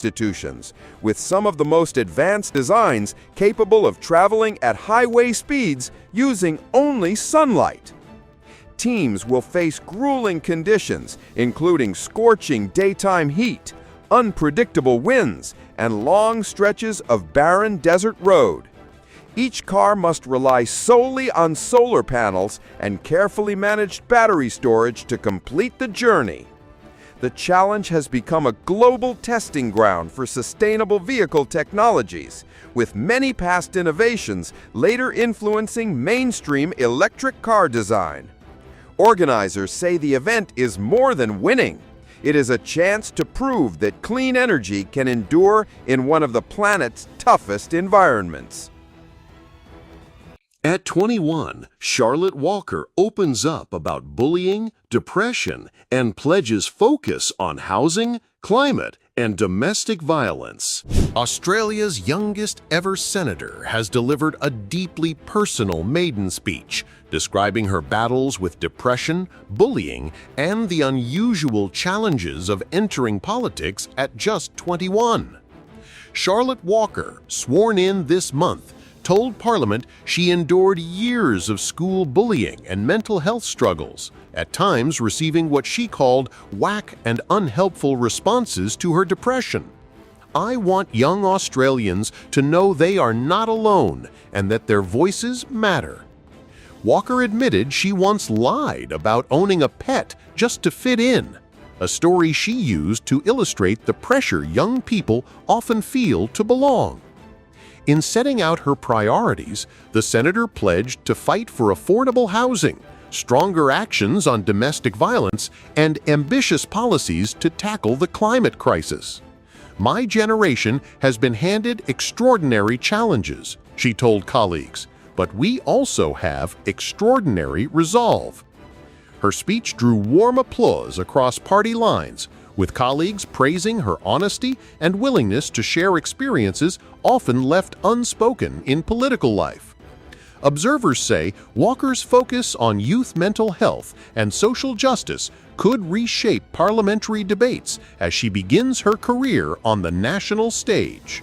institutions, with some of the most advanced designs capable of traveling at highway speeds using only sunlight. Teams will face grueling conditions, including scorching daytime heat, unpredictable winds, and long stretches of barren desert road. Each car must rely solely on solar panels and carefully managed battery storage to complete the journey. The challenge has become a global testing ground for sustainable vehicle technologies, with many past innovations later influencing mainstream electric car design. Organizers say the event is more than winning. It is a chance to prove that clean energy can endure in one of the planet's toughest environments. At 21, Charlotte Walker opens up about bullying, depression, and pledges focus on housing, climate, and domestic violence. Australia's youngest ever senator has delivered a deeply personal maiden speech, describing her battles with depression, bullying, and the unusual challenges of entering politics at just 21. Charlotte Walker, sworn in this month, told Parliament she endured years of school bullying and mental health struggles, at times receiving what she called whack and unhelpful responses to her depression. I want young Australians to know they are not alone and that their voices matter. Walker admitted she once lied about owning a pet just to fit in, a story she used to illustrate the pressure young people often feel to belong. In setting out her priorities, the senator pledged to fight for affordable housing, stronger actions on domestic violence, and ambitious policies to tackle the climate crisis. My generation has been handed extraordinary challenges, she told colleagues, but we also have extraordinary resolve. Her speech drew warm applause across party lines, with colleagues praising her honesty and willingness to share experiences often left unspoken in political life. Observers say Walker's focus on youth mental health and social justice could reshape parliamentary debates as she begins her career on the national stage.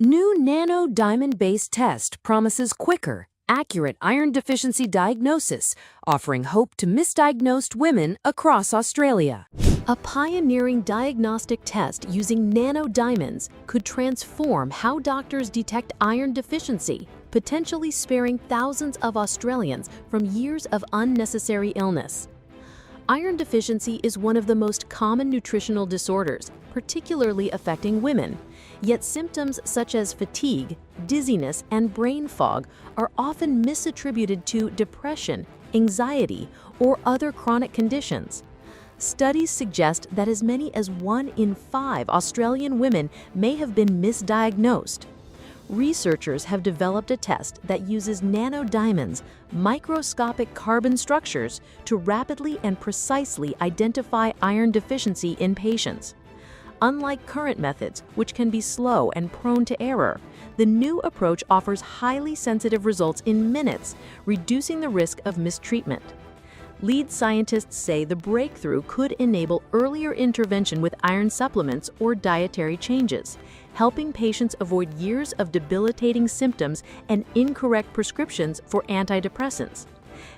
New nano diamond-based test promises quicker, accurate iron deficiency diagnosis, offering hope to misdiagnosed women across Australia. A pioneering diagnostic test using nanodiamonds could transform how doctors detect iron deficiency, potentially sparing thousands of Australians from years of unnecessary illness. Iron deficiency is one of the most common nutritional disorders, particularly affecting women. Yet symptoms such as fatigue, dizziness, and brain fog are often misattributed to depression, anxiety, or other chronic conditions. Studies suggest that as many as 1 in 5 Australian women may have been misdiagnosed. Researchers have developed a test that uses nanodiamonds, microscopic carbon structures, to rapidly and precisely identify iron deficiency in patients. Unlike current methods, which can be slow and prone to error, the new approach offers highly sensitive results in minutes, reducing the risk of mistreatment. Lead scientists say the breakthrough could enable earlier intervention with iron supplements or dietary changes, helping patients avoid years of debilitating symptoms and incorrect prescriptions for antidepressants.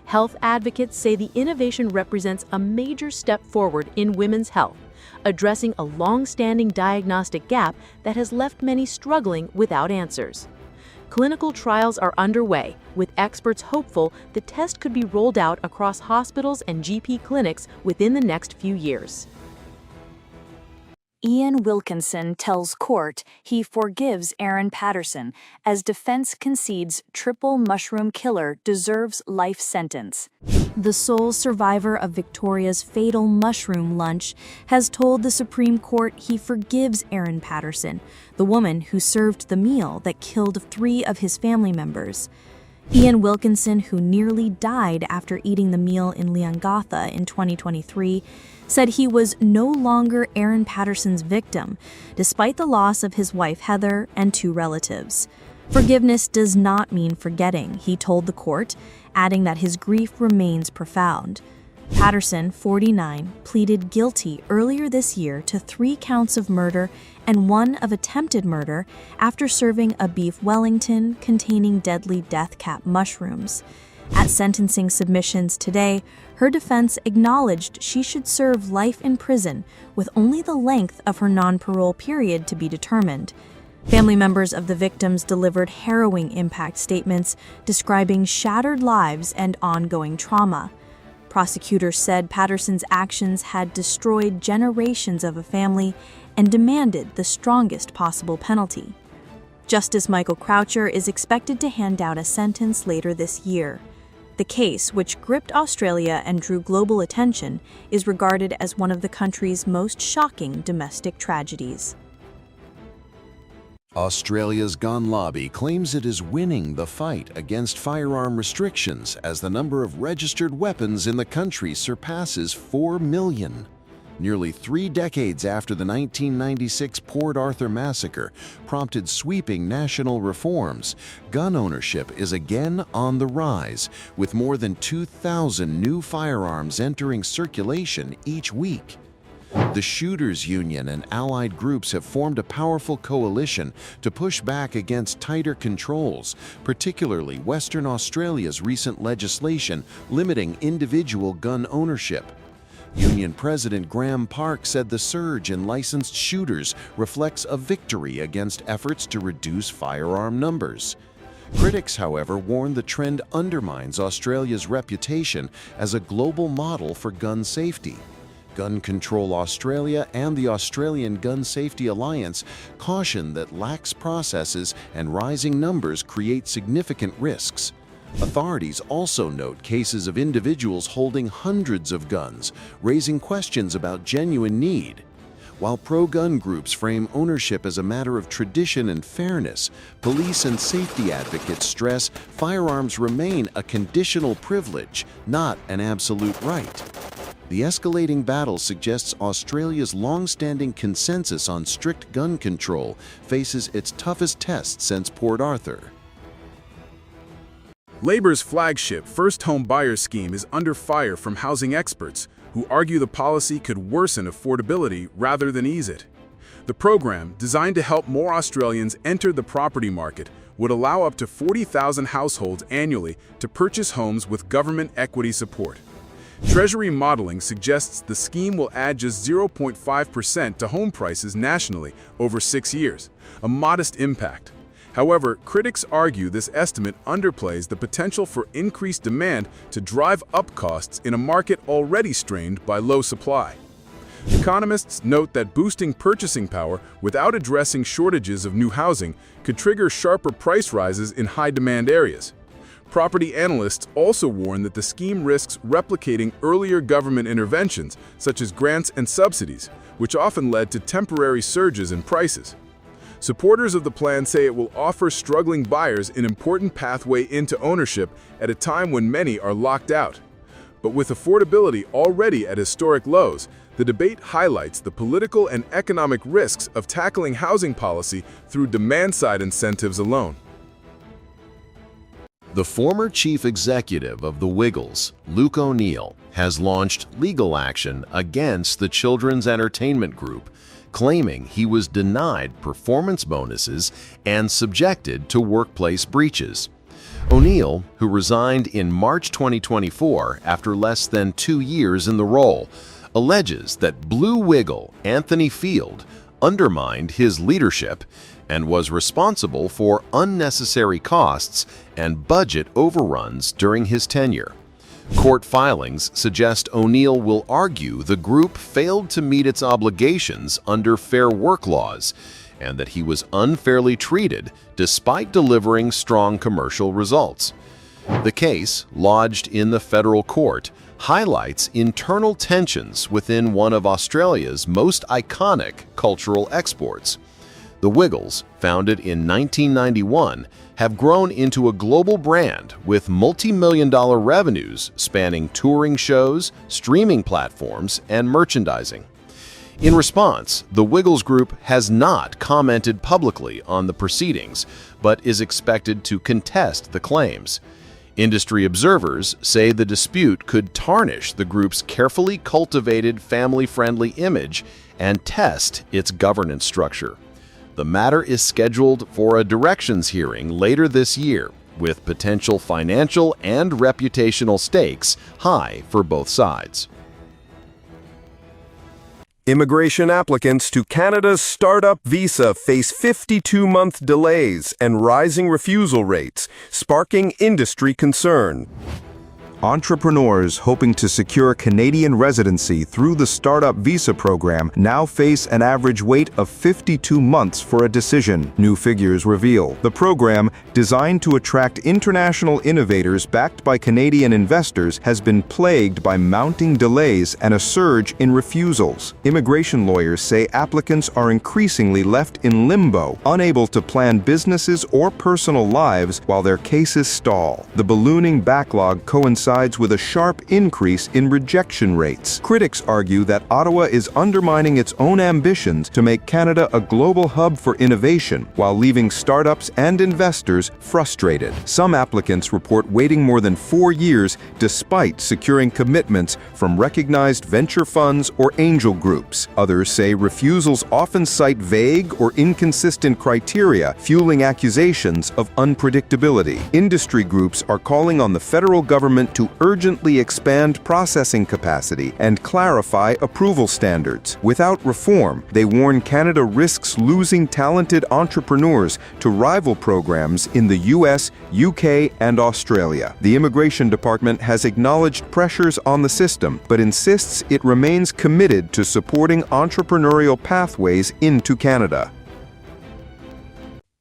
Health advocates say the innovation represents a major step forward in women's health, addressing a long-standing diagnostic gap that has left many struggling without answers. Clinical trials are underway, with experts hopeful the test could be rolled out across hospitals and GP clinics within the next few years. Ian Wilkinson tells court he forgives Aaron Patterson as defense concedes triple mushroom killer deserves life sentence. The sole survivor of Victoria's fatal mushroom lunch has told the Supreme Court he forgives Aaron Patterson, the woman who served the meal that killed 3 of his family members. Ian Wilkinson, who nearly died after eating the meal in Leongatha in 2023, said he was no longer Aaron Patterson's victim, despite the loss of his wife Heather and 2 relatives. Forgiveness does not mean forgetting, he told the court, adding that his grief remains profound. Patterson, 49, pleaded guilty earlier this year to 3 counts of murder and 1 of attempted murder after serving a beef Wellington containing deadly death cap mushrooms. At sentencing submissions today, her defense acknowledged she should serve life in prison with only the length of her non-parole period to be determined. Family members of the victims delivered harrowing impact statements describing shattered lives and ongoing trauma. Prosecutors said Patterson's actions had destroyed generations of a family and demanded the strongest possible penalty. Justice Michael Croucher is expected to hand down a sentence later this year. The case, which gripped Australia and drew global attention, is regarded as one of the country's most shocking domestic tragedies. Australia's gun lobby claims it is winning the fight against firearm restrictions as the number of registered weapons in the country surpasses 4 million. Nearly 3 decades after the 1996 Port Arthur massacre prompted sweeping national reforms, gun ownership is again on the rise, with more than 2,000 new firearms entering circulation each week. The Shooters Union and allied groups have formed a powerful coalition to push back against tighter controls, particularly Western Australia's recent legislation limiting individual gun ownership. Union President Graham Park said the surge in licensed shooters reflects a victory against efforts to reduce firearm numbers. Critics, however, warn the trend undermines Australia's reputation as a global model for gun safety. Gun Control Australia and the Australian Gun Safety Alliance caution that lax processes and rising numbers create significant risks. Authorities also note cases of individuals holding hundreds of guns, raising questions about genuine need. While pro-gun groups frame ownership as a matter of tradition and fairness, police and safety advocates stress firearms remain a conditional privilege, not an absolute right. The escalating battle suggests Australia's long-standing consensus on strict gun control faces its toughest test since Port Arthur. Labor's flagship First Home Buyer scheme is under fire from housing experts, who argue the policy could worsen affordability rather than ease it. The program, designed to help more Australians enter the property market, would allow up to 40,000 households annually to purchase homes with government equity support. Treasury modeling suggests the scheme will add just 0.5% to home prices nationally over 6 years, a modest impact. However, critics argue this estimate underplays the potential for increased demand to drive up costs in a market already strained by low supply. Economists note that boosting purchasing power without addressing shortages of new housing could trigger sharper price rises in high-demand areas. Property analysts also warn that the scheme risks replicating earlier government interventions, such as grants and subsidies, which often led to temporary surges in prices. Supporters of the plan say it will offer struggling buyers an important pathway into ownership at a time when many are locked out. But with affordability already at historic lows, the debate highlights the political and economic risks of tackling housing policy through demand-side incentives alone. The former chief executive of the Wiggles, Luke O'Neill, has launched legal action against the Children's Entertainment Group, claiming he was denied performance bonuses and subjected to workplace breaches. O'Neill, who resigned in March 2024 after less than 2 years in the role, alleges that Blue Wiggle Anthony Field undermined his leadership and was responsible for unnecessary costs and budget overruns during his tenure. Court filings suggest O'Neill will argue the group failed to meet its obligations under Fair Work laws and that he was unfairly treated despite delivering strong commercial results. The case, lodged in the federal court, highlights internal tensions within one of Australia's most iconic cultural exports. The Wiggles, founded in 1991, have grown into a global brand with multi-million-dollar revenues spanning touring shows, streaming platforms, and merchandising. In response, the Wiggles Group has not commented publicly on the proceedings, but is expected to contest the claims. Industry observers say the dispute could tarnish the group's carefully cultivated family-friendly image and test its governance structure. The matter is scheduled for a directions hearing later this year, with potential financial and reputational stakes high for both sides. Immigration applicants to Canada's startup visa face 52-month delays and rising refusal rates, sparking industry concern. Entrepreneurs hoping to secure Canadian residency through the Startup Visa program now face an average wait of 52 months for a decision, new figures reveal. The program, designed to attract international innovators backed by Canadian investors, has been plagued by mounting delays and a surge in refusals. Immigration lawyers say applicants are increasingly left in limbo, unable to plan businesses or personal lives while their cases stall. The ballooning backlog coincides with a sharp increase in rejection rates. Critics argue that Ottawa is undermining its own ambitions to make Canada a global hub for innovation, while leaving startups and investors frustrated. Some applicants report waiting more than 4 years despite securing commitments from recognized venture funds or angel groups. Others say refusals often cite vague or inconsistent criteria, fueling accusations of unpredictability. Industry groups are calling on the federal government to urgently expand processing capacity and clarify approval standards. Without reform, they warn Canada risks losing talented entrepreneurs to rival programs in the US, UK, and Australia. The Immigration Department has acknowledged pressures on the system, but insists it remains committed to supporting entrepreneurial pathways into Canada.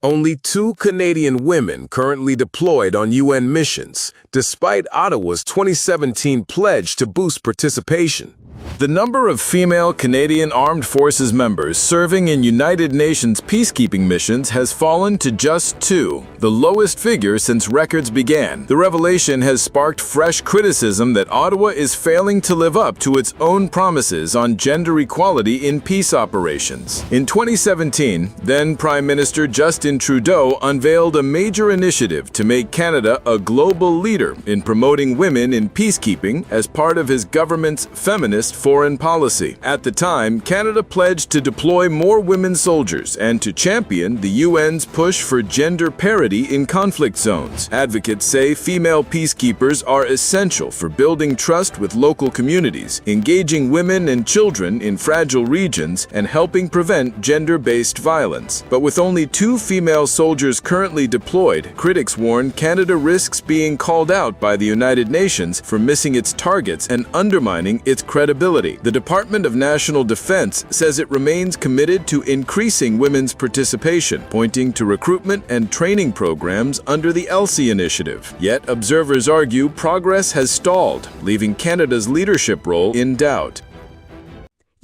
Only 2 Canadian women currently deployed on UN missions, despite Ottawa's 2017 pledge to boost participation. The number of female Canadian Armed Forces members serving in United Nations peacekeeping missions has fallen to just 2, the lowest figure since records began. The revelation has sparked fresh criticism that Ottawa is failing to live up to its own promises on gender equality in peace operations. In 2017, then Prime Minister Justin Trudeau unveiled a major initiative to make Canada a global leader in promoting women in peacekeeping as part of his government's feminist foreign policy. At the time, Canada pledged to deploy more women soldiers and to champion the UN's push for gender parity in conflict zones. Advocates say female peacekeepers are essential for building trust with local communities, engaging women and children in fragile regions, and helping prevent gender-based violence. But with only 2 female soldiers currently deployed, critics warn Canada risks being called out by the United Nations for missing its targets and undermining its credibility. The Department of National Defense says it remains committed to increasing women's participation, pointing to recruitment and training programs under the ELSI initiative. Yet, observers argue progress has stalled, leaving Canada's leadership role in doubt.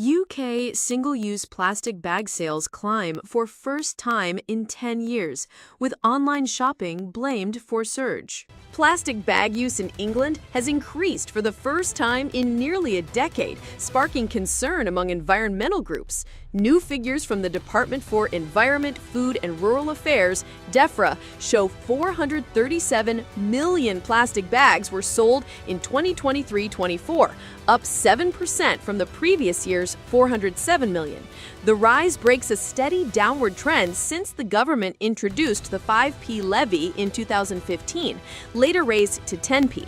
UK single-use plastic bag sales climb for first time in 10 years, with online shopping blamed for surge. Plastic bag use in England has increased for the first time in nearly a decade, sparking concern among environmental groups. New figures from the Department for Environment, Food and Rural Affairs, DEFRA, show 437 million plastic bags were sold in 2023-24, up 7% from the previous year's 407 million. The rise breaks a steady downward trend since the government introduced the 5p levy in 2015, later raised to 10p.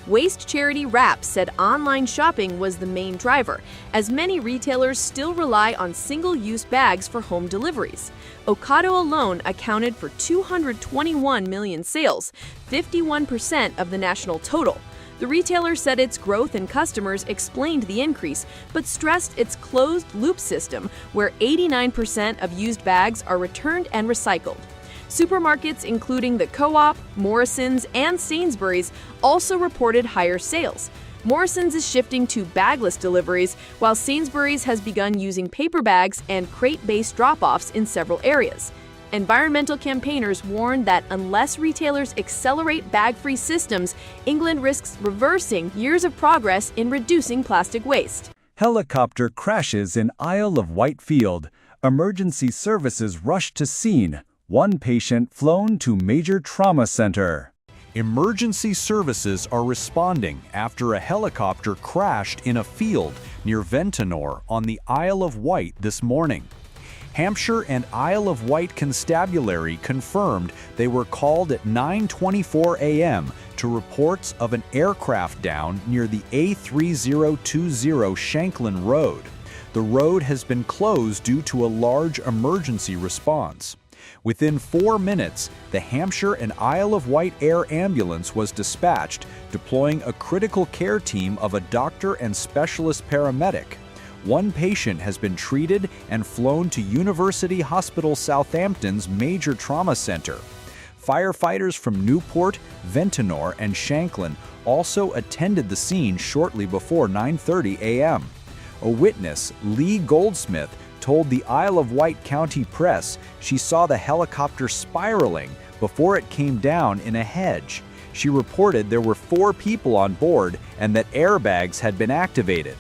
Waste charity WRAP said online shopping was the main driver, as many retailers still rely on single-use bags for home deliveries. Ocado alone accounted for 221 million sales, 51% of the national total. The retailer said its growth in customers explained the increase, but stressed its closed-loop system, where 89% of used bags are returned and recycled. Supermarkets including the Co-op, Morrisons, and Sainsbury's also reported higher sales. Morrisons is shifting to bagless deliveries, while Sainsbury's has begun using paper bags and crate-based drop-offs in several areas. Environmental campaigners warn that unless retailers accelerate bag-free systems, England risks reversing years of progress in reducing plastic waste. Helicopter crashes in Isle of Wight Field. Emergency services rush to scene. One patient flown to major trauma center. Emergency services are responding after a helicopter crashed in a field near Ventnor on the Isle of Wight this morning. Hampshire and Isle of Wight Constabulary confirmed they were called at 9:24 a.m. to reports of an aircraft down near the A3020 Shanklin Road. The road has been closed due to a large emergency response. Within 4 minutes, the Hampshire and Isle of Wight Air Ambulance was dispatched, deploying a critical care team of a doctor and specialist paramedic. One patient has been treated and flown to University Hospital Southampton's major trauma center. Firefighters from Newport, Ventnor, and Shanklin also attended the scene shortly before 9:30 a.m. A witness, Lee Goldsmith, told the Isle of Wight County Press she saw the helicopter spiraling before it came down in a hedge. She reported there were 4 people on board and that airbags had been activated.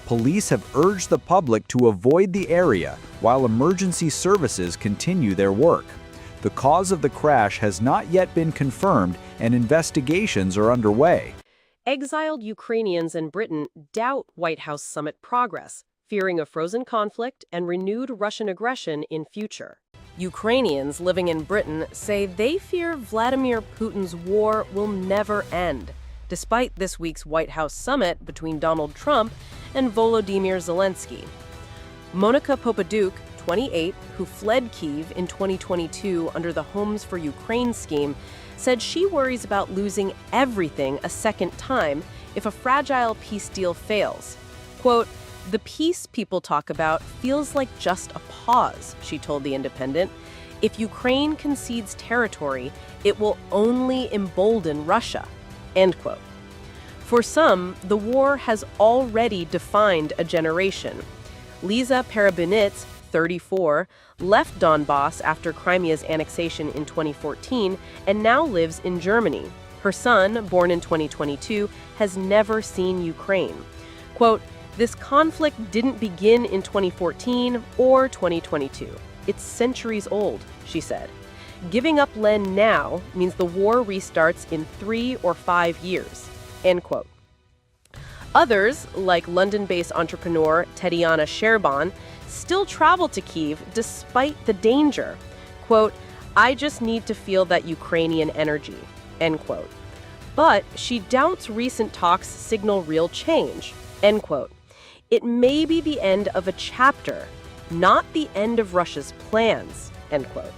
Police have urged the public to avoid the area while emergency services continue their work. The cause of the crash has not yet been confirmed and investigations are underway. Exiled Ukrainians in Britain doubt White House summit progress, fearing a frozen conflict and renewed Russian aggression in future. Ukrainians living in Britain say they fear Vladimir Putin's war will never end, despite this week's White House summit between Donald Trump and Volodymyr Zelensky. Monika Popaduc, 28, who fled Kyiv in 2022 under the Homes for Ukraine scheme, said she worries about losing everything a second time if a fragile peace deal fails. Quote, "The peace people talk about feels like just a pause," she told The Independent. "If Ukraine concedes territory, it will only embolden Russia." End quote. For some, the war has already defined a generation. Liza Perabinits, 34, left Donbass after Crimea's annexation in 2014 and now lives in Germany. Her son, born in 2022, has never seen Ukraine. Quote, "This conflict didn't begin in 2014 or 2022. It's centuries old," she said. "Giving up Len now means the war restarts in 3 or 5 years." End quote. Others, like London-based entrepreneur Tetiana Sherban, still travel to Kyiv despite the danger. Quote, "I just need to feel that Ukrainian energy." End quote. But she doubts recent talks signal real change. End quote. "It may be the end of a chapter, not the end of Russia's plans." End quote.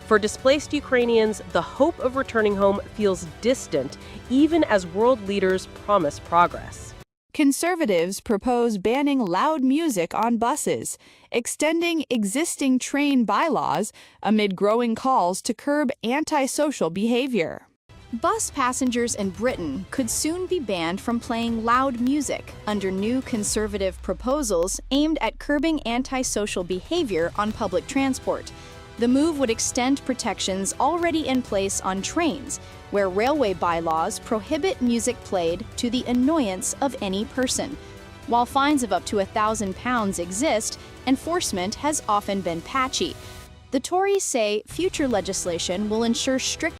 For displaced Ukrainians, the hope of returning home feels distant, even as world leaders promise progress. Conservatives propose banning loud music on buses, extending existing train bylaws amid growing calls to curb antisocial behavior. Bus passengers in Britain could soon be banned from playing loud music under new conservative proposals aimed at curbing antisocial behavior on public transport. The move would extend protections already in place on trains, where railway bylaws prohibit music played to the annoyance of any person. While fines of up to £1,000 exist, enforcement has often been patchy. The Tories say future legislation will ensure strict